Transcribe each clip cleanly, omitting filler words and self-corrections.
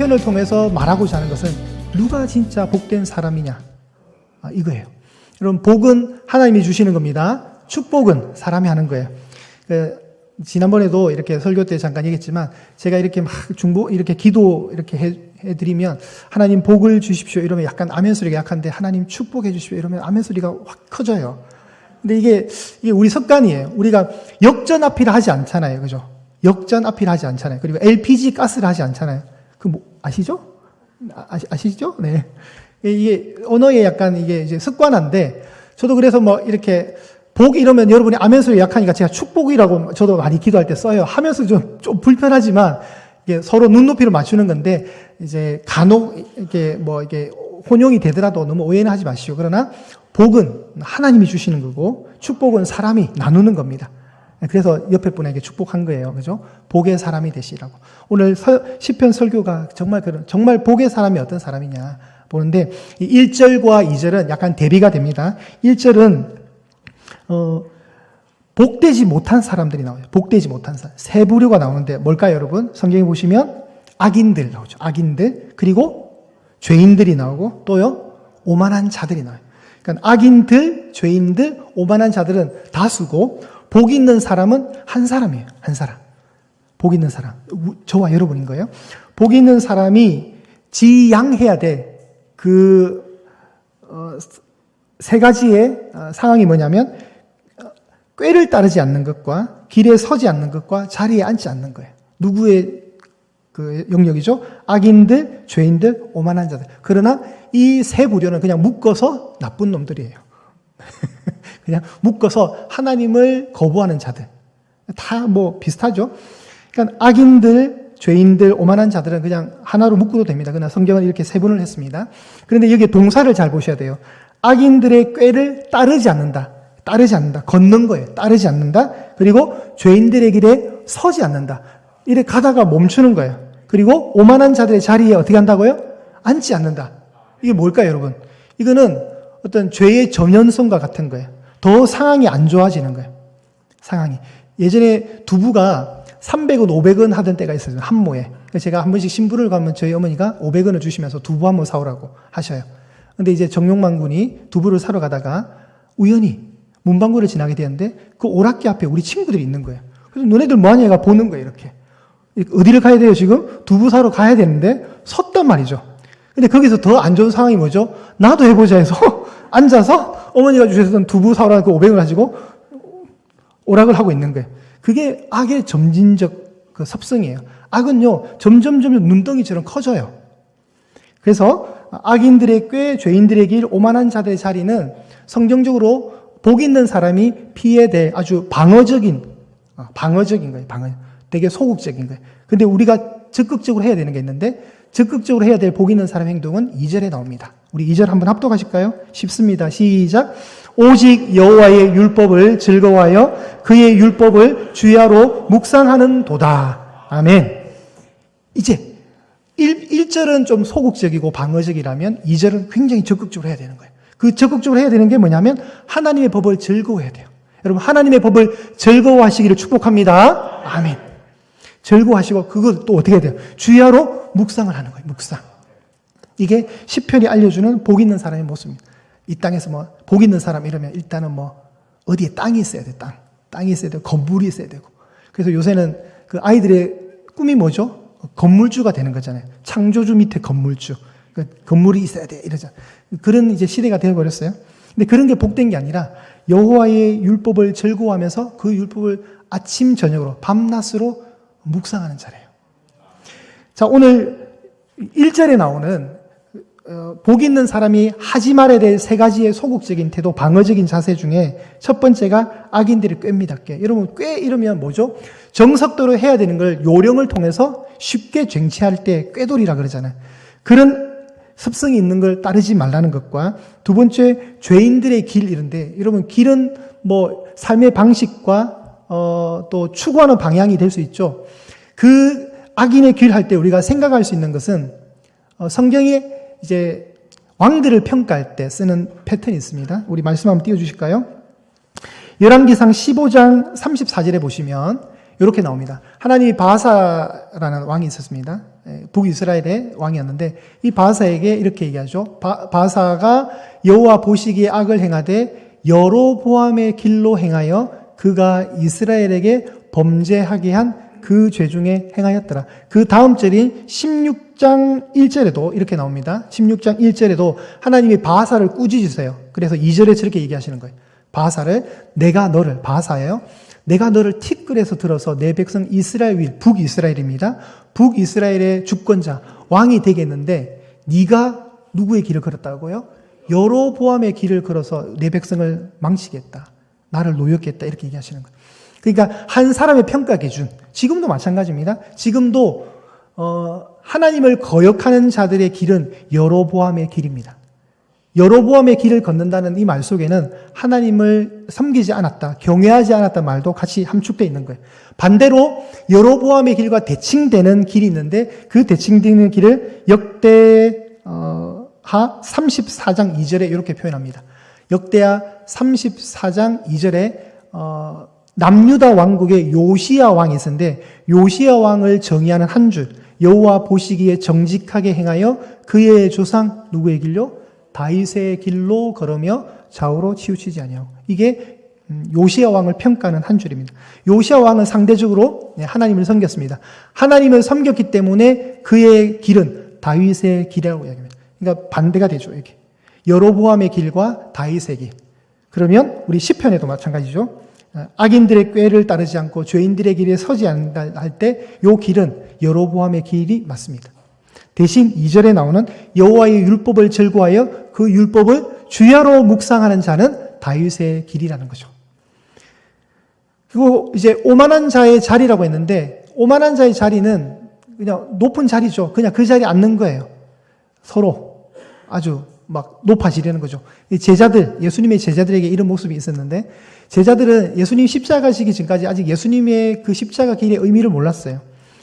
시편을 통해서 말하고자 하는 것은 누가 진짜 복된 사람이냐, 이거예요. 여러분, 복은 하나님이 주시는 겁니다. 축복은 사람이 하는 거예요. 지난번에도 이렇게 설교 때 잠깐 얘기했지만, 제가 이렇게 막 이렇게 기도 이렇게 해드리면, 하나님 복을 주십시오 이러면 약간 아멘 소리가 약한데, 하나님 축복해 주십시오 이러면 아멘 소리가 확 커져요. 근데 이게 우리 습관이에요. 우리가 역전 앞이라 하지 않잖아요. 그죠? 역전 앞이라 하지 않잖아요. 그리고 LPG 가스를 하지 않잖아요. 아시죠? 아시죠? 네. 이게 언어에 약간 이게 이제 습관인데, 저도 그래서 뭐 이렇게 복 이러면 여러분이 아멘 소리 약하니까 제가 축복이라고 저도 많이 기도할 때 써요. 하면서 좀 불편하지만, 이게 서로 눈높이를 맞추는 건데, 이제 간혹 이게 혼용이 되더라도 너무 오해는 하지 마시오. 그러나 복은 하나님이 주시는 거고, 축복은 사람이 나누는 겁니다. 그래서 옆에 분에게 축복한 거예요. 그죠? 복의 사람이 되시라고. 오늘 시편 설교가 정말 복의 사람이 어떤 사람이냐 보는데, 이 1절과 2절은 약간 대비가 됩니다. 1절은 복되지 못한 사람들이 나와요. 복되지 못한 사람. 세 부류가 나오는데 뭘까요, 여러분? 성경에 보시면 악인들 나오죠. 악인들. 그리고 죄인들이 나오고, 또요, 오만한 자들이 나와요. 그러니까 악인들, 죄인들, 오만한 자들은 다수고, 복 있는 사람은 한 사람이에요. 한 사람. 복 있는 사람. 저와 여러분인 거예요. 복 있는 사람이 지양해야 될 세 가지의 상황이 뭐냐면, 꾀를 따르지 않는 것과, 길에 서지 않는 것과, 자리에 앉지 않는 거예요. 누구의 영역이죠? 악인들, 죄인들, 오만한 자들. 그러나 이 세 부류는 그냥 묶어서 나쁜 놈들이에요. 그냥 묶어서 하나님을 거부하는 자들. 다 비슷하죠? 그러니까 악인들, 죄인들, 오만한 자들은 그냥 하나로 묶어도 됩니다. 그러나 성경은 이렇게 세분을 했습니다. 그런데 여기 동사를 잘 보셔야 돼요. 악인들의 꾀를 따르지 않는다. 걷는 거예요. 따르지 않는다. 그리고 죄인들의 길에 서지 않는다. 이래 가다가 멈추는 거예요. 그리고 오만한 자들의 자리에 어떻게 한다고요? 앉지 않는다. 이게 뭘까요, 여러분? 이거는 어떤 죄의 전연성과 같은 거예요. 더 상황이 안 좋아지는 거예요. 상황이. 예전에 두부가 300원, 500원 하던 때가 있어요. 한 모에. 제가 한 번씩 신부를 가면 저희 어머니가 500원을 주시면서 두부 한 모 사오라고 하셔요. 근데 이제 정용만 군이 두부를 사러 가다가 우연히 문방구를 지나게 되었는데, 그 오락기 앞에 우리 친구들이 있는 거예요. 그래서 너네들 뭐하냐 얘가 보는 거예요, 이렇게. 어디를 가야 돼요, 지금? 두부 사러 가야 되는데, 섰단 말이죠. 근데 거기서 더 안 좋은 상황이 뭐죠? 나도 해보자 해서 앉아서 어머니가 주셨던 두부 사오라는 그 500원을 가지고 오락을 하고 있는 거예요. 그게 악의 점진적 습성이에요. 악은요, 점점 눈덩이처럼 커져요. 그래서 악인들의 꾀, 죄인들의 길, 오만한 자들의 자리는 성경적으로 복 있는 사람이 피해야 될 아주 방어적인 거예요. 되게 소극적인 거예요. 근데 우리가 적극적으로 해야 되는 게 있는데, 적극적으로 해야 될 복 있는 사람 행동은 2절에 나옵니다. 우리 2절 한번 합독하실까요? 쉽습니다. 시작. 오직 여호와의 율법을 즐거워하여 그의 율법을 주야로 묵상하는 도다. 아멘. 이제 1절은 좀 소극적이고 방어적이라면 2절은 굉장히 적극적으로 해야 되는 거예요. 그 적극적으로 해야 되는 게 뭐냐면 하나님의 법을 즐거워해야 돼요. 여러분, 하나님의 법을 즐거워하시기를 축복합니다. 아멘. 즐거워하시고, 그걸 또 어떻게 해야 돼요? 주야로 묵상을 하는 거예요. 묵상. 이게 시편이 알려주는 복 있는 사람의 모습입니다. 이 땅에서 복 있는 사람 이러면 일단은 어디에 땅이 있어야 돼, 땅. 땅이 있어야 되고, 건물이 있어야 되고. 그래서 요새는 그 아이들의 꿈이 뭐죠? 건물주가 되는 거잖아요. 창조주 밑에 건물주. 건물이 있어야 돼, 이러잖아요. 그런 이제 시대가 되어버렸어요. 근데 그런 게 복된 게 아니라 여호와의 율법을 즐거워하면서 그 율법을 아침, 저녁으로, 밤낮으로 묵상하는 자리예요. 자, 오늘 1절에 나오는 복 있는 사람이 하지 말아야 될 세 가지의 소극적인 태도, 방어적인 자세 중에 첫 번째가 악인들의 꾀입니다. 꾀. 여러분, 꾀 이러면 뭐죠? 정석대로 해야 되는 걸 요령을 통해서 쉽게 쟁취할 때 꾀돌이라 그러잖아요. 그런 습성이 있는 걸 따르지 말라는 것과, 두 번째 죄인들의 길 이런데, 여러분 길은 삶의 방식과 또 추구하는 방향이 될 수 있죠. 그 악인의 길 할 때 우리가 생각할 수 있는 것은 성경에 이제 왕들을 평가할 때 쓰는 패턴이 있습니다. 우리 말씀 한번 띄워주실까요? 열왕기상 15장 34절에 보시면 이렇게 나옵니다. 하나님이 바하사라는 왕이 있었습니다. 북이스라엘의 왕이었는데 이 바사에게 이렇게 얘기하죠. 바사가 여호와 보시기에 악을 행하되 여로보암의 길로 행하여 그가 이스라엘에게 범죄하게 한 그 죄 중에 행하였더라. 그 다음 절인 16장 1절에도 이렇게 나옵니다. 16장 1절에도 하나님이 바사를 꾸짖으세요. 그래서 2절에 저렇게 얘기하시는 거예요. 바사를 바사예요. 내가 너를 티끌에서 들어서 내 백성 이스라엘 위, 북이스라엘입니다. 북이스라엘의 주권자, 왕이 되겠는데 네가 누구의 길을 걸었다고요? 여로보암의 길을 걸어서 내 백성을 망치겠다. 나를 노역겠다. 이렇게 얘기하시는 거예요. 그러니까 한 사람의 평가 기준, 지금도 마찬가지입니다. 지금도 하나님을 거역하는 자들의 길은 여로보암의 길입니다. 여로보암의 길을 걷는다는 이 말 속에는 하나님을 섬기지 않았다, 경외하지 않았다 말도 같이 함축되어 있는 거예요. 반대로 여로보암의 길과 대칭되는 길이 있는데 그 대칭되는 길을 역대하 34장 2절에 이렇게 표현합니다. 역대하 34장 2절에 남유다 왕국의 요시야 왕이 있었는데 요시야 왕을 정의하는 한 줄, 여호와 보시기에 정직하게 행하여 그의 조상 누구의 길로? 다윗의 길로 걸으며 좌우로 치우치지 아니하고. 이게 요시야 왕을 평가하는 한 줄입니다. 요시야 왕은 상대적으로 하나님을 섬겼습니다. 하나님을 섬겼기 때문에 그의 길은 다윗의 길이라고 이야기합니다. 그러니까 반대가 되죠. 이게 여로보암의 길과 다윗의 길. 그러면 우리 시편에도 마찬가지죠. 악인들의 꾀를 따르지 않고 죄인들의 길에 서지 않는다 할 때 이 길은 여로보암의 길이 맞습니다. 대신 2절에 나오는 여호와의 율법을 즐거워하여 그 율법을 주야로 묵상하는 자는 다윗의 길이라는 거죠. 그리고 이제 오만한 자의 자리라고 했는데 오만한 자의 자리는 그냥 높은 자리죠. 그냥 그 자리에 앉는 거예요. 서로 아주 막 높아지려는 거죠. 제자들, 예수님의 제자들에게 이런 모습이 있었는데 제자들은 예수님 십자가 지기 전까지 아직 예수님의 그 십자가 길의 의미를 몰랐어요.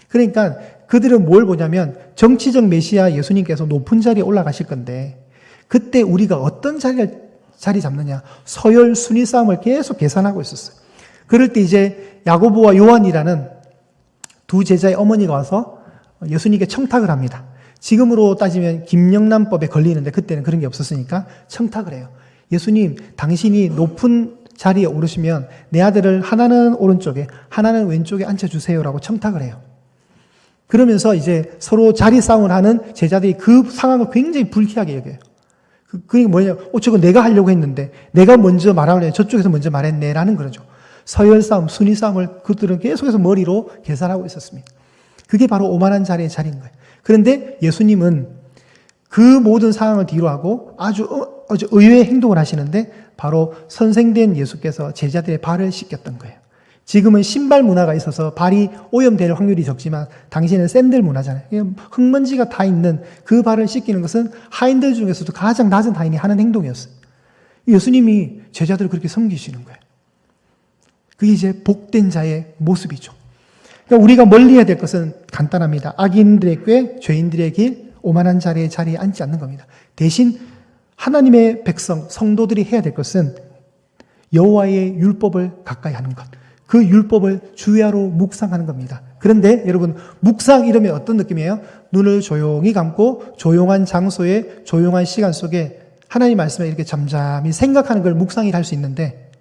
그러니까 그들은 뭘 보냐면 정치적 메시아 예수님께서 높은 자리에 올라가실 건데 그때 우리가 어떤 자리 잡느냐 서열 순위 싸움을 계속 계산하고 있었어요. 그럴 때 이제 야고보와 요한이라는 두 제자의 어머니가 와서 예수님께 청탁을 합니다. 지금으로 따지면 김영란법에 걸리는데 그때는 그런 게 없었으니까 청탁을 해요. 예수님, 당신이 높은 자리에 오르시면 내 아들을 하나는 오른쪽에 하나는 왼쪽에 앉혀주세요라고 청탁을 해요. 그러면서 이제 서로 자리 싸움을 하는 제자들이 그 상황을 굉장히 불쾌하게 여겨요. 그게 뭐냐, 저거 내가 하려고 했는데 내가 먼저 말하려고 저쪽에서 먼저 말했네라는 거죠. 서열 싸움, 순위 싸움을 그들은 계속해서 머리로 계산하고 있었습니다. 그게 바로 오만한 자리의 자리인 거예요. 그런데 예수님은 그 모든 상황을 뒤로하고 아주 의외의 행동을 하시는데 바로 선생된 예수께서 제자들의 발을 씻겼던 거예요. 지금은 신발 문화가 있어서 발이 오염될 확률이 적지만 당시에는 샌들 문화잖아요. 흙먼지가 다 있는 그 발을 씻기는 것은 하인들 중에서도 가장 낮은 하인이 하는 행동이었어요. 예수님이 제자들을 그렇게 섬기시는 거예요. 그게 이제 복된 자의 모습이죠. 그러니까 우리가 멀리해야 될 것은 간단합니다. 악인들의 꾀, 죄인들의 길, 오만한 자리에 앉지 않는 겁니다. 대신 하나님의 백성, 성도들이 해야 될 것은 여호와의 율법을 가까이 하는 것. 그 율법을 주야로 묵상하는 겁니다. 그런데 여러분, 묵상 이러면 어떤 느낌이에요? 눈을 조용히 감고 조용한 장소에 조용한 시간 속에 하나님 말씀을 이렇게 잠잠히 생각하는 걸 묵상이 할 수 있는데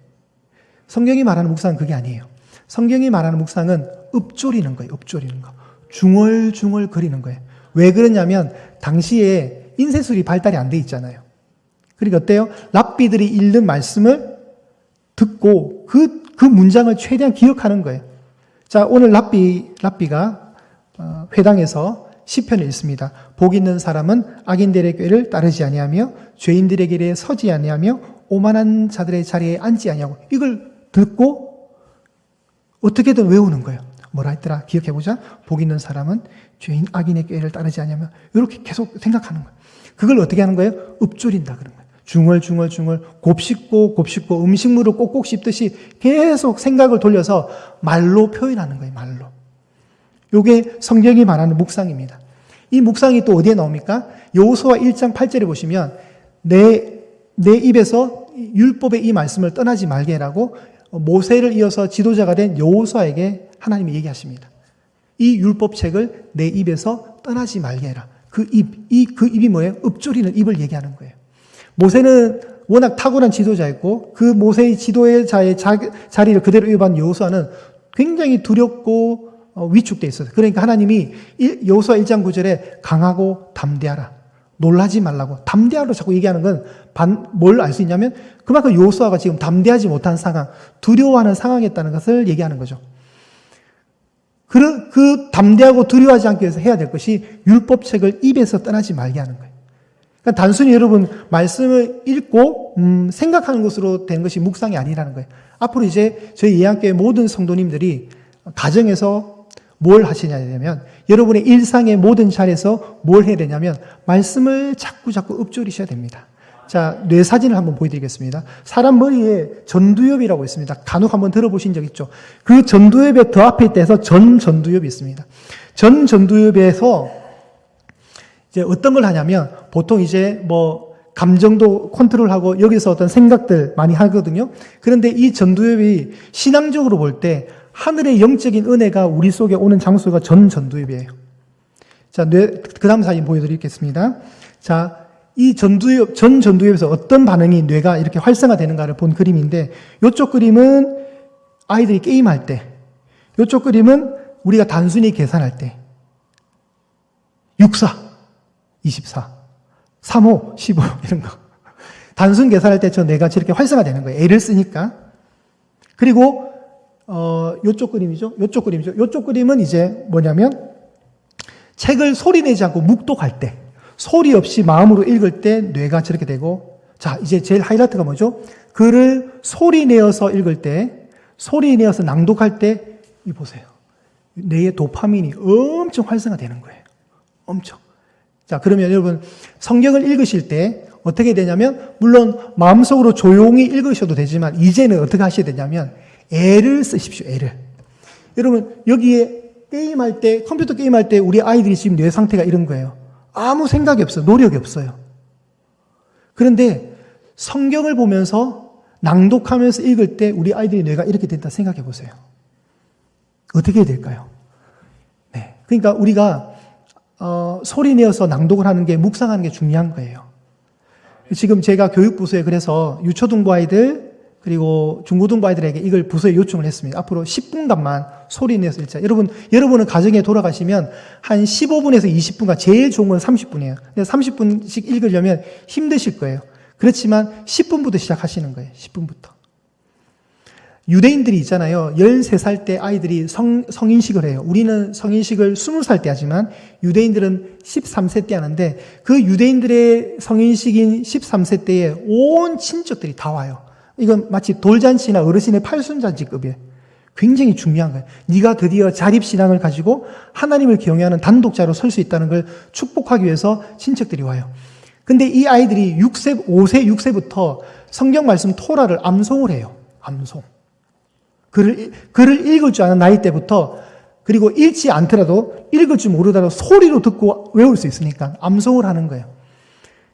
성경이 말하는 묵상은 그게 아니에요. 성경이 말하는 묵상은 읊조리는 거예요. 읊조리는 거. 중얼중얼 거리는 거예요. 왜 그러냐면 당시에 인쇄술이 발달이 안 돼 있잖아요. 그러니까 어때요? 랍비들이 읽는 말씀을 듣고 그 문장을 최대한 기억하는 거예요. 자, 오늘 랍비가 회당에서 시편을 읽습니다. 복 있는 사람은 악인들의 꾀를 따르지 아니하며 죄인들의 길에 서지 아니하며 오만한 자들의 자리에 앉지 아니하고 이걸 듣고 어떻게든 외우는 거예요. 뭐라 했더라? 기억해보자. 복 있는 사람은 죄인 악인의 꾀를 따르지 아니하며 이렇게 계속 생각하는 거예요. 그걸 어떻게 하는 거예요? 읊조린다 그런 거예요. 중얼중얼 곱씹고 음식물을 꼭꼭 씹듯이 계속 생각을 돌려서 말로 표현하는 거예요. 말로. 이게 성경이 말하는 묵상입니다. 이 묵상이 또 어디에 나옵니까? 여호수아 1장 8절에 보시면 내 입에서 율법의 이 말씀을 떠나지 말게 해라고 모세를 이어서 지도자가 된 여호수아에게 하나님이 얘기하십니다. 이 율법책을 내 입에서 떠나지 말게 해라. 그 입이 뭐예요? 읊조리는 입을 얘기하는 거예요. 모세는 워낙 탁월한 지도자였고 그 모세의 지도자의 자리를 그대로 이어받은 여호수아는 굉장히 두렵고 위축돼 있었어요. 그러니까 하나님이 여호수아 1장 9절에 강하고 담대하라. 놀라지 말라고. 담대하라고 자꾸 얘기하는 건 뭘 알 수 있냐면 그만큼 여호수아가 지금 담대하지 못한 상황, 두려워하는 상황이었다는 것을 얘기하는 거죠. 그 담대하고 두려워하지 않기 위해서 해야 될 것이 율법책을 입에서 떠나지 말게 하는 거예요. 그러니까 단순히 여러분 말씀을 읽고 생각하는 것으로 된 것이 묵상이 아니라는 거예요. 앞으로 이제 저희 예양교회 모든 성도님들이 가정에서 뭘 하시냐면 여러분의 일상의 모든 자리에서 뭘 해야 되냐면 말씀을 자꾸 읊조리셔야 됩니다. 자, 뇌 사진을 한번 보여드리겠습니다. 사람 머리에 전두엽이라고 있습니다. 간혹 한번 들어보신 적 있죠? 그 전두엽의 더 앞에 있다해서 전두엽이 있습니다. 전두엽에서 이제 어떤 걸 하냐면 보통 이제 뭐 감정도 컨트롤하고 여기서 어떤 생각들 많이 하거든요. 그런데 이 전두엽이 신앙적으로 볼 때 하늘의 영적인 은혜가 우리 속에 오는 장소가 전두엽이에요. 자, 그 다음 사진 보여드리겠습니다. 자, 이 전두엽에서 어떤 반응이 뇌가 이렇게 활성화되는가를 본 그림인데, 이쪽 그림은 아이들이 게임할 때, 이쪽 그림은 우리가 단순히 계산할 때, 6, 4, 24, 3, 5, 15 이런 거. 단순 계산할 때 뇌가 저렇게 활성화되는 거예요. 애를 쓰니까. 그리고 요쪽 그림이죠. 요쪽 그림은 이제 뭐냐면 책을 소리내지 않고 묵독할 때, 소리 없이 마음으로 읽을 때 뇌가 저렇게 되고, 자, 이제 제일 하이라이트가 뭐죠? 글을 소리내어서 읽을 때, 소리내어서 낭독할 때, 이 보세요. 뇌의 도파민이 엄청 활성화되는 거예요. 엄청. 자, 그러면 여러분 성경을 읽으실 때 어떻게 되냐면, 물론 마음속으로 조용히 읽으셔도 되지만 이제는 어떻게 하셔야 되냐면 애를 쓰십시오. 애를. 여러분 여기에 게임할 때, 컴퓨터 게임할 때 우리 아이들이 지금 뇌 상태가 이런 거예요. 아무 생각이 없어요. 노력이 없어요. 그런데 성경을 보면서 낭독하면서 읽을 때 우리 아이들의 뇌가 이렇게 된다 생각해 보세요. 어떻게 될까요? 네. 그러니까 우리가 소리 내어서 낭독을 하는 게, 묵상하는 게 중요한 거예요. 지금 제가 교육부서에 그래서 유초등부 아이들 그리고 중고등부 아이들에게 이걸 부서에 요청을 했습니다. 앞으로 10분간만 소리 내서 읽자. 여러분은 가정에 돌아가시면 한 15분에서 20분간, 제일 좋은 건 30분이에요. 근데 30분씩 읽으려면 힘드실 거예요. 그렇지만 10분부터 시작하시는 거예요. 10분부터. 유대인들이 있잖아요. 13살 때 아이들이 성인식을 해요. 우리는 성인식을 20살 때 하지만 유대인들은 13세 때 하는데, 그 유대인들의 성인식인 13세 때에 온 친척들이 다 와요. 이건 마치 돌잔치나 어르신의 팔순잔치급이에요. 굉장히 중요한 거예요. 네가 드디어 자립신앙을 가지고 하나님을 경외하는 단독자로 설 수 있다는 걸 축복하기 위해서 친척들이 와요. 근데 이 아이들이 5세, 6세부터 성경 말씀 토라를 암송을 해요. 암송. 글을 읽을 줄 아는 나이 때부터, 그리고 읽지 않더라도 읽을 줄 모르더라도 소리로 듣고 외울 수 있으니까 암송을 하는 거예요.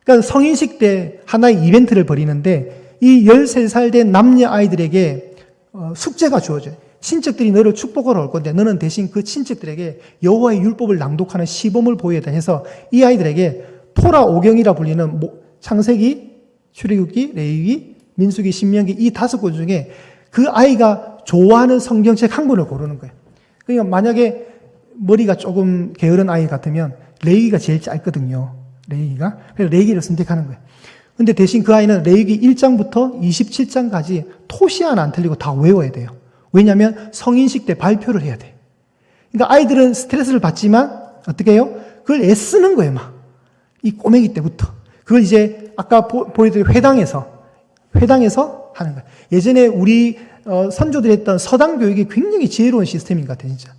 그러니까 성인식 때 하나의 이벤트를 벌이는데, 이 13살 된 남녀 아이들에게 숙제가 주어져요. 친척들이 너를 축복하러 올 건데 너는 대신 그 친척들에게 여호와의 율법을 낭독하는 시범을 보여야 해서 이 아이들에게 토라 5경이라 불리는 창세기, 출애굽기, 레위기, 민수기, 신명기 이 5권 중에 그 아이가 좋아하는 성경책 한 권을 고르는 거예요. 그러니까 만약에 머리가 조금 게으른 아이 같으면 레위기가 제일 짧거든요. 레위기가. 그래서 레위기를 선택하는 거예요. 근데 대신 그 아이는 레위기 1장부터 27장까지 토시 하나 안 틀리고 다 외워야 돼요. 왜냐하면 성인식 때 발표를 해야 돼. 그러니까 아이들은 스트레스를 받지만 어떻게 해요? 그걸 애쓰는 거예요, 막. 이 꼬맹이 때부터. 그걸 이제 아까 보여드린 회당에서 하는 거예요. 예전에 우리 선조들이 했던 서당 교육이 굉장히 지혜로운 시스템인 것 같아요, 진짜.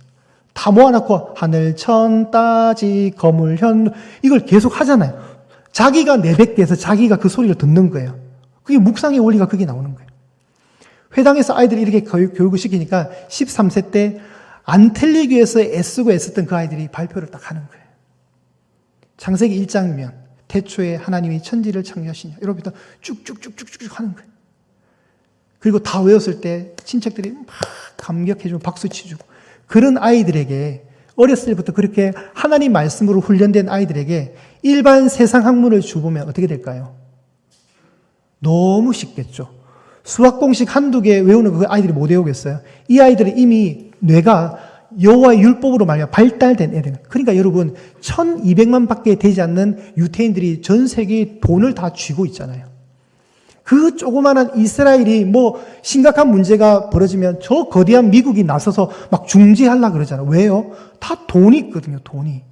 다 모아놓고 하늘, 천, 따지, 거물, 현 이걸 계속 하잖아요. 자기가 내뱉게 해서 자기가 그 소리를 듣는 거예요. 그게 묵상의 원리가 그게 나오는 거예요. 회당에서 아이들이 이렇게 교육을 시키니까 13세 때 안 틀리기 위해서 애쓰고 애썼던 그 아이들이 발표를 딱 하는 거예요. 창세기 1장이면 태초에 하나님이 천지를 창조하시냐 이러면서 쭉쭉쭉쭉쭉 하는 거예요. 그리고 다 외웠을 때 친척들이 막 감격해주고 박수 치주고, 그런 아이들에게 어렸을 때부터 그렇게 하나님 말씀으로 훈련된 아이들에게 일반 세상 학문을 주보면 어떻게 될까요? 너무 쉽겠죠. 수학 공식 한두 개 외우는 거 그 아이들이 못 외우겠어요. 이 아이들은 이미 뇌가 여호와의 율법으로 말미암아 발달된 애들. 그러니까 여러분 1200만 밖에 되지 않는 유태인들이 전 세계에 돈을 다 쥐고 있잖아요. 그 조그마한 이스라엘이 뭐 심각한 문제가 벌어지면 저 거대한 미국이 나서서 막 중재하려고 그러잖아요. 왜요? 다 돈이 있거든요. 돈이.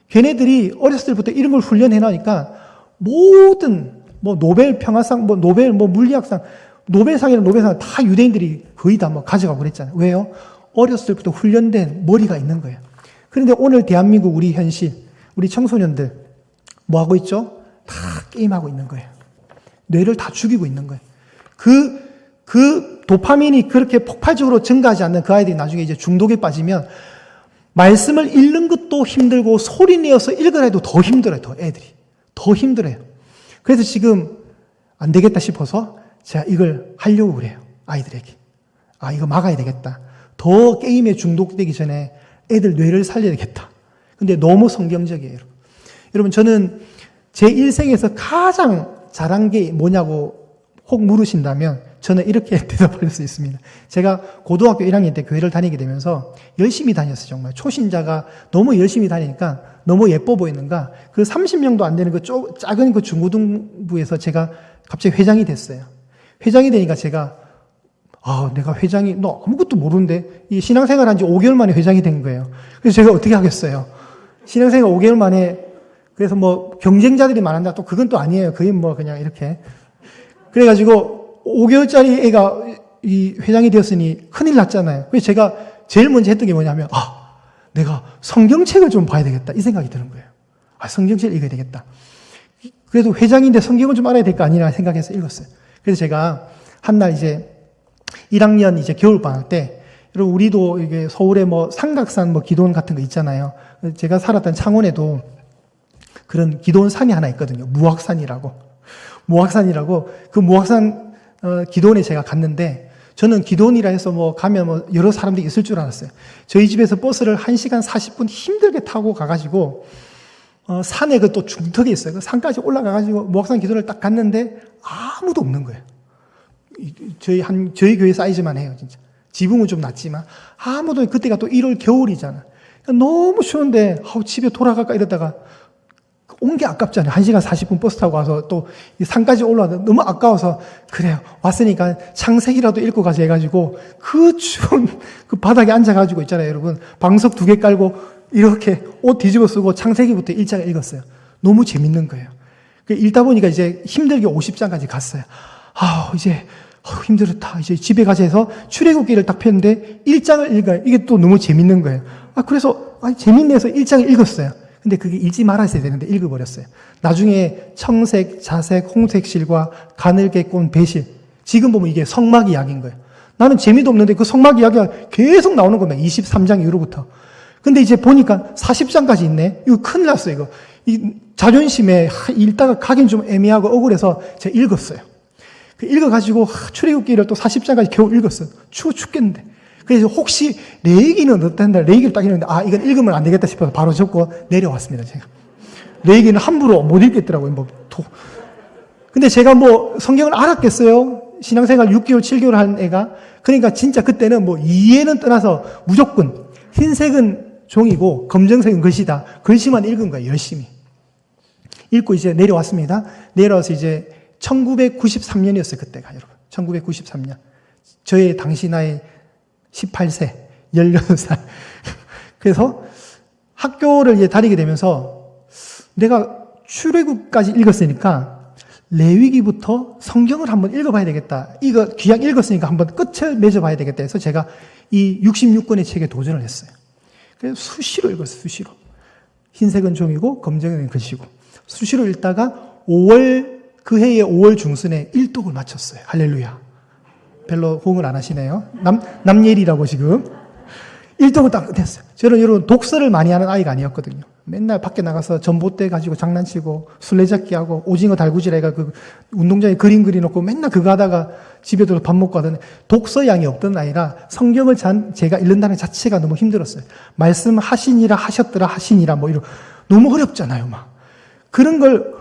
걔네들이 어렸을 때부터 이런 걸 훈련해놓으니까 모든 뭐 노벨 평화상, 뭐 노벨 뭐 물리학상, 노벨상이나 노벨상 다 유대인들이 거의 다 뭐 가져가고 그랬잖아요. 왜요? 어렸을 때부터 훈련된 머리가 있는 거예요. 그런데 오늘 대한민국 우리 현실, 우리 청소년들 뭐 하고 있죠? 다 게임하고 있는 거예요. 뇌를 다 죽이고 있는 거예요. 그 도파민이 그렇게 폭발적으로 증가하지 않는 그 아이들이 나중에 이제 중독에 빠지면 말씀을 읽는 것도 힘들고 소리 내어서 읽으라 해도 더 힘들어요. 더 애들이. 더 힘들어요. 그래서 지금 안 되겠다 싶어서 제가 이걸 하려고 그래요. 아이들에게. 아, 이거 막아야 되겠다. 더 게임에 중독되기 전에 애들 뇌를 살려야 되겠다. 근데 너무 성경적이에요. 여러분, 저는 제 일생에서 가장 잘한 게 뭐냐고 혹 물으신다면 저는 이렇게 대답할 수 있습니다. 제가 고등학교 1학년 때 교회를 다니게 되면서 열심히 다녔어요. 정말 초신자가 너무 열심히 다니니까 너무 예뻐 보이는가, 그 30명도 안 되는 그 작은 그 중고등부에서 제가 갑자기 회장이 됐어요. 회장이 되니까 제가 내가 회장이, 너 아무것도 모르는데, 이 신앙생활 한 지 5개월 만에 회장이 된 거예요. 그래서 제가 어떻게 하겠어요? 신앙생활 5개월 만에, 그래서 뭐 경쟁자들이 많은다, 또 그건 또 아니에요. 그게 뭐 그냥 이렇게. 그래가지고 5개월짜리 애가 이 회장이 되었으니 큰일 났잖아요. 그래서 제가 제일 먼저 했던 게 뭐냐면, 내가 성경책을 좀 봐야 되겠다. 이 생각이 드는 거예요. 성경책을 읽어야 되겠다. 그래도 회장인데 성경을 좀 알아야 될 거 아니라 생각해서 읽었어요. 그래서 제가 한날 이제 1학년 이제 겨울방학 때, 여러분, 우리도 이게 서울에 뭐 삼각산 뭐 기도원 같은 거 있잖아요. 제가 살았던 창원에도 그런 기도원산이 하나 있거든요. 무악산이라고. 그 무악산 기도원에 제가 갔는데, 저는 기도원이라 해서 뭐 가면 뭐 여러 사람들이 있을 줄 알았어요. 저희 집에서 버스를 1시간 40분 힘들게 타고 가가지고, 산에 그 또 중턱에 있어요. 그 산까지 올라가가지고 무악산 기도원을 딱 갔는데 아무도 없는 거예요. 저희 교회 사이즈만 해요, 진짜. 지붕은 좀 낮지만 아무도. 그때가 또 1월 겨울이잖아. 너무 추운데 집에 돌아갈까 이러다가 온 게 아깝잖아요. 1시간 40분 버스 타고 와서 또 산까지 올라와서 너무 아까워서, 그래요, 왔으니까 창세기라도 읽고 가자 해가지고 그 추운 그 바닥에 앉아가지고 있잖아요, 여러분. 방석 2개 깔고 이렇게 옷 뒤집어 쓰고 창세기부터 1장 읽었어요. 너무 재밌는 거예요. 읽다 보니까 이제 힘들게 50장까지 갔어요. 이제 힘들었다. 이제 집에 가자 해서 출애굽기를 딱 폈는데 1장을 읽어요. 이게 또 너무 재밌는 거예요. 그래서 재밌네 해서 1장을 읽었어요. 근데 그게 읽지 말았어야 되는데 읽어버렸어요. 나중에 청색, 자색, 홍색실과 가늘게 꼰 배실. 지금 보면 이게 성막 이야기인 거예요. 나는 재미도 없는데 그 성막 이야기가 계속 나오는 겁니다. 23장 이후로부터. 근데 이제 보니까 40장까지 있네. 이거 큰일 났어요, 이거. 이 자존심에 읽다가 가긴 좀 애매하고 억울해서 제가 읽었어요. 읽어가지고 출애굽기를 또 40장까지 겨우 읽었어요. 죽겠는데. 그래서 혹시 내 얘기는 어떤다, 내 얘기를 딱 읽는데 이건 읽으면 안 되겠다 싶어서 바로 접고 내려왔습니다, 제가. 내 얘기는 함부로 못 읽겠더라고요. 근데 제가 뭐 성경을 알았겠어요? 신앙생활 6개월, 7개월 한 애가. 그러니까 진짜 그때는 뭐 이해는 떠나서 무조건 흰색은 종이고 검정색은 글씨다. 글씨만 읽은 거예요, 열심히. 읽고 이제 내려왔습니다. 내려와서 이제 1993년이었어요, 그때가, 여러분. 1993년. 저의 당시 나이 18세, 16살. 그래서 학교를 이제 다니게 되면서 내가 출애굽까지 읽었으니까 레위기부터 성경을 한번 읽어봐야 되겠다. 이거 귀양 읽었으니까 한번 끝을 맺어봐야 되겠다 해서 제가 이 66권의 책에 도전을 했어요. 그래서 수시로 읽었어요, 수시로. 흰색은 종이고 검정은 글씨고. 수시로 읽다가 그 해의 5월 중순에 1독을 마쳤어요. 할렐루야. 별로 호응을 안 하시네요. 남예리라고 지금. 일독을 딱 끝냈어요. 저는 여러분 독서를 많이 하는 아이가 아니었거든요. 맨날 밖에 나가서 전봇대 가지고 장난치고 술래잡기 하고 오징어 달구지라가 그 운동장에 그림 그려놓고 맨날 그거 하다가 집에 들어서 밥 먹고 하던 독서량이 없던 아이라 성경을 제가 읽는다는 자체가 너무 힘들었어요. 말씀하시니라 하셨더라 하시니라 뭐 이런 너무 어렵잖아요. 막 그런 걸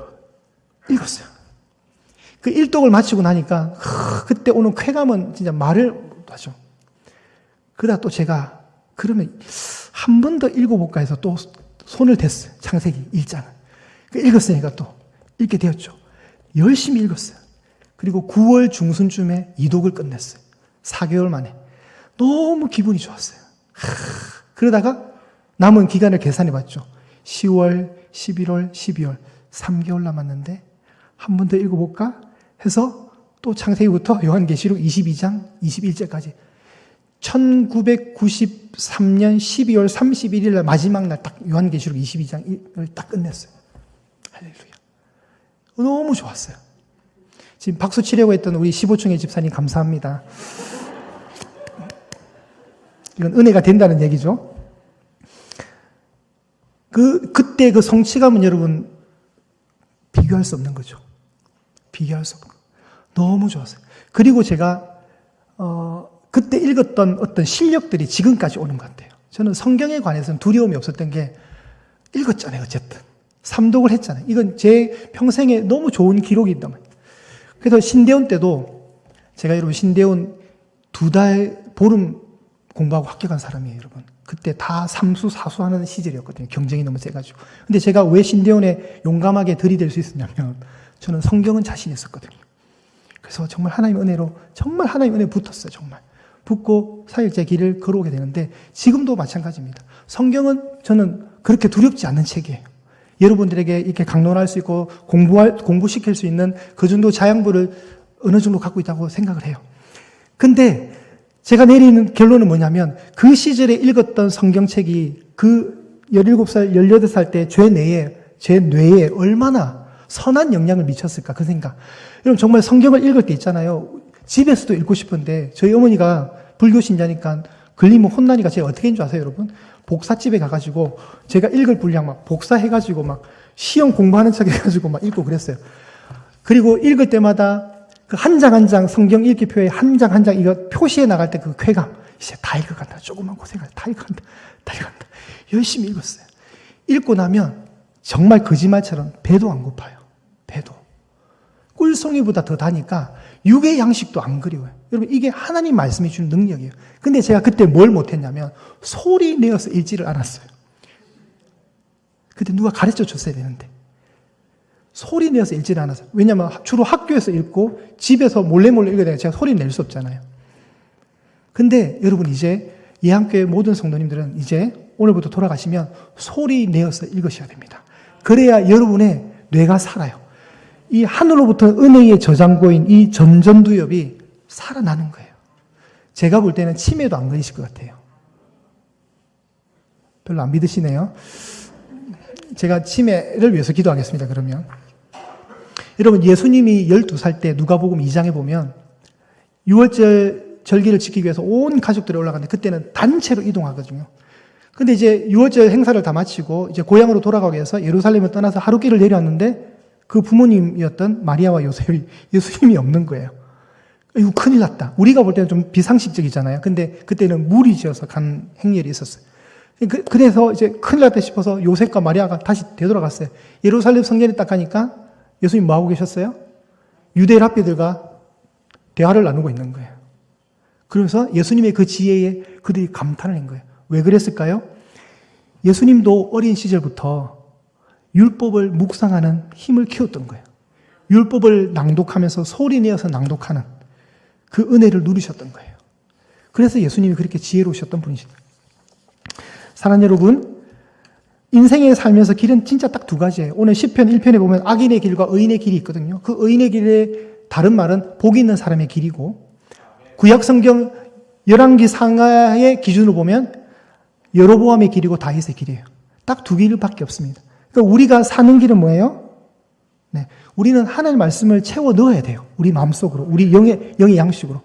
읽었어요. 그 일독을 마치고 나니까 그때 오는 쾌감은 진짜 말을 못하죠. 그러다 또 제가 그러면 한 번 더 읽어볼까 해서 또 손을 댔어요. 창세기 1장을. 읽었으니까 또 읽게 되었죠. 열심히 읽었어요. 그리고 9월 중순쯤에 이독을 끝냈어요. 4개월 만에. 너무 기분이 좋았어요. 그러다가 남은 기간을 계산해 봤죠. 10월, 11월, 12월 3개월 남았는데 한 번 더 읽어볼까 해서 또 창세기부터 요한계시록 22장, 21절까지 1993년 12월 31일 날 마지막 날 딱 요한계시록 22장을 딱 끝냈어요. 할렐루야. 너무 좋았어요. 지금 박수 치려고 했던 우리 15층의 집사님 감사합니다. 이건 은혜가 된다는 얘기죠. 그때 그 성취감은 여러분 비교할 수 없는 거죠. 비교할 수 없는 거. 너무 좋았어요. 그리고 제가 그때 읽었던 어떤 실력들이 지금까지 오는 것 같아요. 저는 성경에 관해서는 두려움이 없었던 게 읽었잖아요. 어쨌든. 삼독을 했잖아요. 이건 제 평생에 너무 좋은 기록이 있단 말이에요. 그래서 신대원 때도 제가 여러분 신대원 2달 보름 공부하고 합격한 사람이에요. 여러분. 그때 다 삼수 사수 하는 시절이었거든요. 경쟁이 너무 세가지고. 근데 제가 왜 신대원에 용감하게 들이댈 수 있었냐면 저는 성경은 자신 있었거든요. 그래서 정말 하나님의 은혜로 정말 하나님의 은혜에 붙었어요. 정말. 붙고 사일제 길을 걸어오게 되는데 지금도 마찬가지입니다. 성경은 저는 그렇게 두렵지 않는 책이에요. 여러분들에게 이렇게 강론할 수 있고 공부시킬 수 있는 그 정도 자양분을 어느 정도 갖고 있다고 생각을 해요. 근데 제가 내리는 결론은 뭐냐면 그 시절에 읽었던 성경책이 그 17살, 18살 때 제 뇌에 얼마나 선한 영향을 미쳤을까 그 생각. 여러분 정말 성경을 읽을 때 있잖아요. 집에서도 읽고 싶은데 저희 어머니가 불교 신자니까 걸리면 혼나니까 제가 어떻게 했는 줄 아세요, 여러분? 복사집에 가가지고 제가 읽을 분량 막 복사해가지고 막 시험 공부하는 척 해가지고 막 읽고 그랬어요. 그리고 읽을 때마다 그 한 장 한 장 성경 읽기표에 한 장 한 장 이거 표시해 나갈 때 그 쾌감. 이제 다 읽어간다. 조금만 고생하다. 다 읽어간다. 다 읽어간다. 열심히 읽었어요. 읽고 나면 정말 거짓말처럼 배도 안 고파요. 배도. 꿀송이보다 더 다니까 육의 양식도 안 그리워요. 여러분 이게 하나님 말씀이 주는 능력이에요. 근데 제가 그때 뭘 못했냐면 소리 내어서 읽지를 않았어요. 그때 누가 가르쳐 줬어야 되는데 소리 내어서 읽지를 않았어요. 왜냐하면 주로 학교에서 읽고 집에서 몰래 읽어야 되니까 제가 소리 낼 수 없잖아요. 근데 여러분 이제 예한교회 모든 성도님들은 이제 오늘부터 돌아가시면 소리 내어서 읽으셔야 됩니다. 그래야 여러분의 뇌가 살아요. 이 하늘로부터 은혜의 저장고인 이 전전두엽이 살아나는 거예요. 제가 볼 때는 치매도 안 걸리실 것 같아요. 별로 안 믿으시네요. 제가 치매를 위해서 기도하겠습니다. 그러면 여러분 예수님이 12살 때 누가복음 2장에 보면 6월절 절기를 지키기 위해서 온 가족들이 올라갔는데 그때는 단체로 이동하거든요. 근데 이제 6월절 행사를 다 마치고 이제 고향으로 돌아가기 위해서 예루살렘을 떠나서 하루길을 내려왔는데 그 부모님이었던 마리아와 요셉이 예수님이 없는 거예요. 이거 큰일 났다. 우리가 볼 때는 좀 비상식적이잖아요. 근데 그때는 무리 지어서 간 행렬이 있었어요. 그래서 이제 큰일 났다 싶어서 요셉과 마리아가 다시 되돌아갔어요. 예루살렘 성전에 딱 가니까 예수님 뭐하고 계셨어요? 유대 랍비들과 대화를 나누고 있는 거예요. 그러면서 예수님의 그 지혜에 그들이 감탄을 한 거예요. 왜 그랬을까요? 예수님도 어린 시절부터 율법을 묵상하는 힘을 키웠던 거예요. 율법을 낭독하면서 소리 내어서 낭독하는 그 은혜를 누리셨던 거예요. 그래서 예수님이 그렇게 지혜로우셨던 분이시다. 사랑하는 여러분, 인생에 살면서 길은 진짜 딱 두 가지예요. 오늘 시편 1편에 보면 악인의 길과 의인의 길이 있거든요. 그 의인의 길의 다른 말은 복이 있는 사람의 길이고 구약성경 열왕기 상하의 기준으로 보면 여로보암의 길이고 다윗의 길이에요. 딱 두 길밖에 없습니다. 그러니까 우리가 사는 길은 뭐예요? 네, 우리는 하나님의 말씀을 채워 넣어야 돼요. 우리 마음속으로, 우리 영의 양식으로.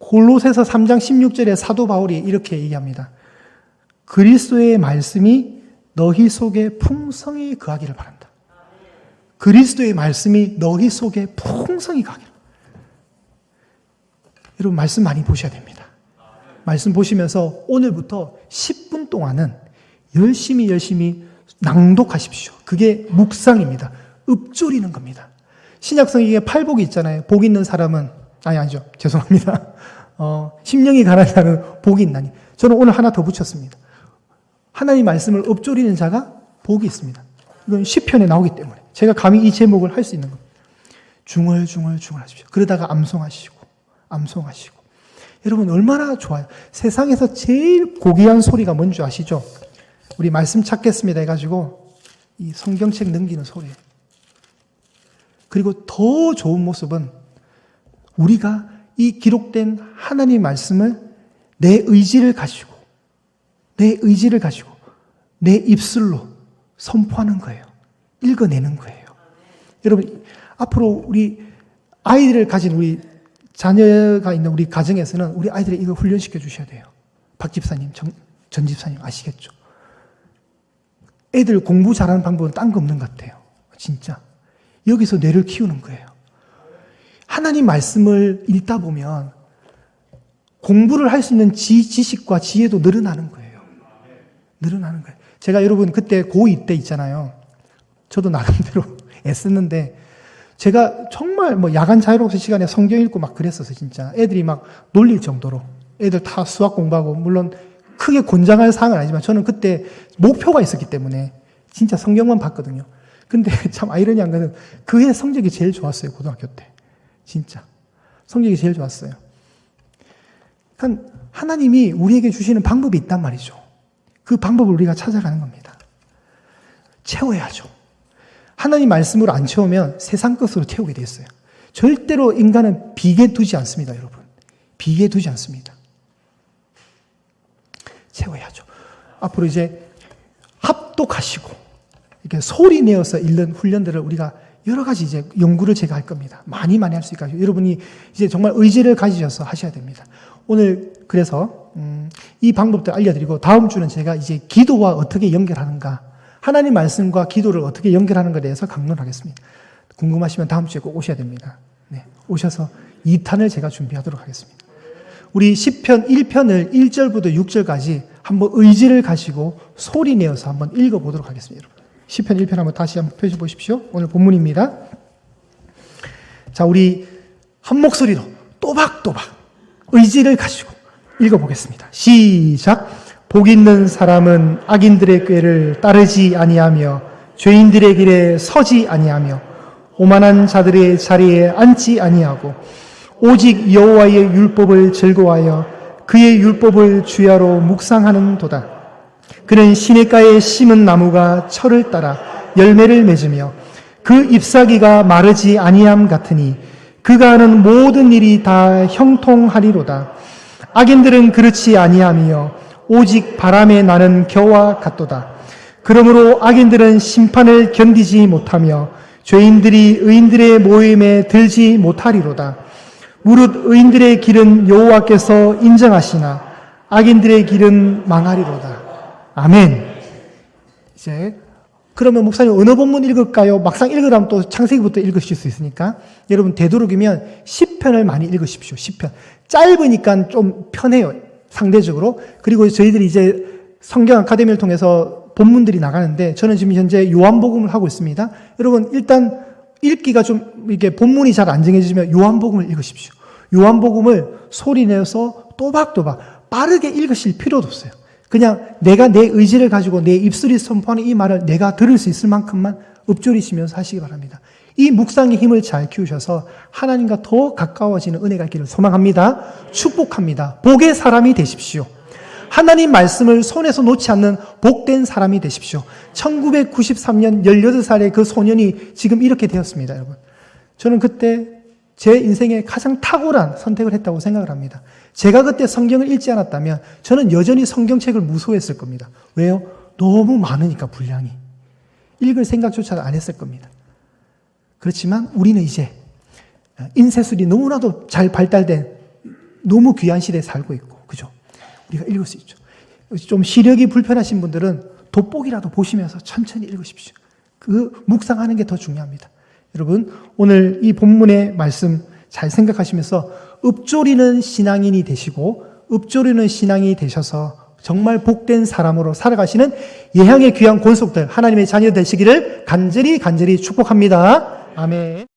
골로새서 3장 16절에 사도 바울이 이렇게 얘기합니다. 그리스도의 말씀이 너희 속에 풍성히 거하기를 바란다. 그리스도의 말씀이 너희 속에 풍성히 거하기를. 여러분 말씀 많이 보셔야 됩니다. 말씀 보시면서 오늘부터 10분 동안은 열심히 낭독하십시오. 그게 묵상입니다. 읊조리는 겁니다. 신약성경에 팔복이 있잖아요. 복 있는 사람은 아니죠. 죄송합니다. 심령이 가난한 자는 복이 있나니. 저는 오늘 하나 더 붙였습니다. 하나님 말씀을 읊조리는 자가 복이 있습니다. 이건 시편에 나오기 때문에 제가 감히 이 제목을 할 수 있는 겁니다. 중얼중얼 하십시오. 그러다가 암송하시고 여러분 얼마나 좋아요. 세상에서 제일 고귀한 소리가 뭔지 아시죠? 우리 말씀 찾겠습니다 해가지고 이 성경책 넘기는 소리예요. 그리고 더 좋은 모습은 우리가 이 기록된 하나님 말씀을 내 의지를 가지고 내 입술로 선포하는 거예요. 읽어내는 거예요. 여러분 앞으로 우리 아이들을 가진 우리 자녀가 있는 우리 가정에서는 우리 아이들을 이거 훈련시켜 주셔야 돼요. 박 집사님, 전 집사님 아시겠죠? 애들 공부 잘하는 방법은 딴 거 없는 것 같아요. 진짜. 여기서 뇌를 키우는 거예요. 하나님 말씀을 읽다 보면 공부를 할 수 있는 지식과 지혜도 늘어나는 거예요. 제가 여러분 그때 고2 때 있잖아요. 저도 나름대로 애썼는데 제가 정말 야간 자율학습 시간에 성경 읽고 막 그랬었어요, 진짜. 애들이 막 놀릴 정도로. 애들 다 수학 공부하고, 물론 크게 권장할 사항은 아니지만 저는 그때 목표가 있었기 때문에 진짜 성경만 봤거든요. 근데 참 아이러니한 거는 그 해 성적이 제일 좋았어요, 고등학교 때. 진짜. 성적이 제일 좋았어요. 그러니까 하나님이 우리에게 주시는 방법이 있단 말이죠. 그 방법을 우리가 찾아가는 겁니다. 채워야죠. 하나님 말씀으로 안 채우면 세상 것으로 채우게 돼 있어요. 절대로 인간은 비게 두지 않습니다, 여러분. 비게 두지 않습니다. 채워야죠. 앞으로 이제 합독하시고 이렇게 소리 내어서 읽는 훈련들을 우리가 여러 가지 이제 연구를 제가 할 겁니다. 많이 할 수 있게 여러분이 이제 정말 의지를 가지셔서 하셔야 됩니다. 오늘 그래서 이 방법들 알려드리고 다음 주는 제가 이제 기도와 어떻게 연결하는가, 하나님 말씀과 기도를 어떻게 연결하는 것에 대해서 강론하겠습니다. 궁금하시면 다음 주에 꼭 오셔야 됩니다. 네, 오셔서 2탄을 제가 준비하도록 하겠습니다. 우리 시편 1편을 1절부터 6절까지 한번 의지를 가지고 소리 내어서 한번 읽어보도록 하겠습니다. 여러분. 시편 1편 한번 다시 한번 펴줘 보십시오. 오늘 본문입니다. 자, 우리 한 목소리로 또박또박 의지를 가지고 읽어보겠습니다. 시작. 복 있는 사람은 악인들의 꾀를 따르지 아니하며 죄인들의 길에 서지 아니하며 오만한 자들의 자리에 앉지 아니하고 오직 여호와의 율법을 즐거워하여 그의 율법을 주야로 묵상하는도다. 그는 시냇가에 심은 나무가 철을 따라 열매를 맺으며 그 잎사귀가 마르지 아니함 같으니 그가 하는 모든 일이 다 형통하리로다. 악인들은 그렇지 아니하며 오직 바람에 나는 겨와 같도다. 그러므로 악인들은 심판을 견디지 못하며 죄인들이 의인들의 모임에 들지 못하리로다. 무릇 의인들의 길은 여호와께서 인정하시나 악인들의 길은 망하리로다. 아멘. 이제 그러면 목사님 어느 본문 읽을까요? 막상 읽으라면 또 창세기부터 읽으실 수 있으니까 여러분 되도록이면 10편을 많이 읽으십시오. 10편. 짧으니까 좀 편해요. 상대적으로. 그리고 저희들이 이제 성경 아카데미를 통해서 본문들이 나가는데 저는 지금 현재 요한복음을 하고 있습니다. 여러분 일단 읽기가 좀 이게 본문이 잘 안 정해지면 요한복음을 읽으십시오. 요한복음을 소리내서 또박또박 빠르게 읽으실 필요도 없어요. 그냥 내가 내 의지를 가지고 내 입술이 선포하는 이 말을 내가 들을 수 있을 만큼만 읊조리시면서 하시기 바랍니다. 이 묵상의 힘을 잘 키우셔서 하나님과 더 가까워지는 은혜가 있기를 소망합니다. 축복합니다. 복의 사람이 되십시오. 하나님 말씀을 손에서 놓지 않는 복된 사람이 되십시오. 1993년 18살의 그 소년이 지금 이렇게 되었습니다, 여러분. 저는 그때 제 인생에 가장 탁월한 선택을 했다고 생각을 합니다. 제가 그때 성경을 읽지 않았다면 저는 여전히 성경책을 무소했을 겁니다. 왜요? 너무 많으니까 분량이. 읽을 생각조차 안 했을 겁니다. 그렇지만 우리는 이제 인쇄술이 너무나도 잘 발달된 너무 귀한 시대에 살고 있고, 그죠? 우리가 읽을 수 있죠. 좀 시력이 불편하신 분들은 돋보기라도 보시면서 천천히 읽으십시오. 그 묵상하는 게 더 중요합니다. 여러분, 오늘 이 본문의 말씀 잘 생각하시면서 읊조리는 신앙인이 되시고 읊조리는 신앙이 되셔서 정말 복된 사람으로 살아가시는 예향의 귀한 권속들, 하나님의 자녀 되시기를 간절히 축복합니다. 아멘.